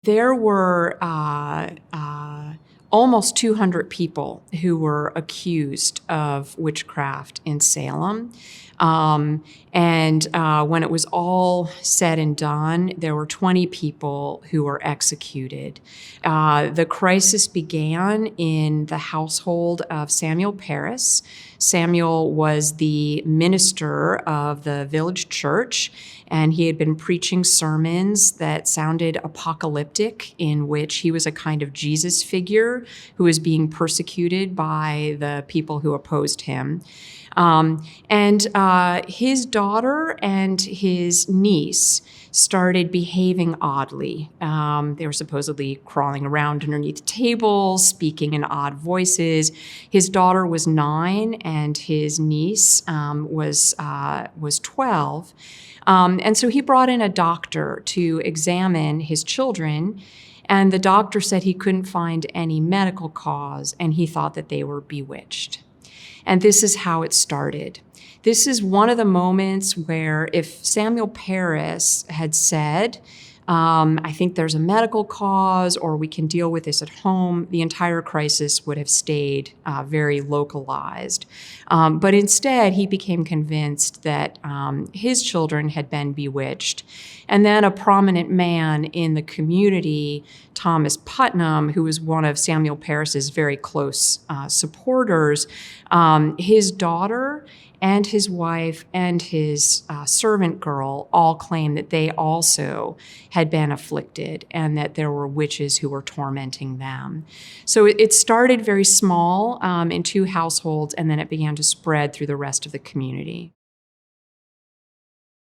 There were almost 200 people who were accused of witchcraft in Salem. And when it was all said and done, there were 20 people who were executed. The crisis began in the household of Samuel Parris. Samuel was the minister of the village church, and he had been preaching sermons that sounded apocalyptic, in which he was a kind of Jesus figure who was being persecuted by the people who opposed him. His daughter and his niece started behaving oddly. They were supposedly crawling around underneath tables, speaking in odd voices. His daughter was 9, and his niece was 12. And so he brought in a doctor to examine his children, and the doctor said he couldn't find any medical cause, and he thought that they were bewitched. And this is how it started. This is one of the moments where if Samuel Parris had said, I think there's a medical cause, or we can deal with this at home, the entire crisis would have stayed very localized. But instead, he became convinced that his children had been bewitched. And then a prominent man in the community, Thomas Putnam, who was one of Samuel Parris's very close supporters, his daughter and his wife and his servant girl all claimed that they also had been afflicted and that there were witches who were tormenting them. So it started very small in 2 households, and then it began to spread through the rest of the community.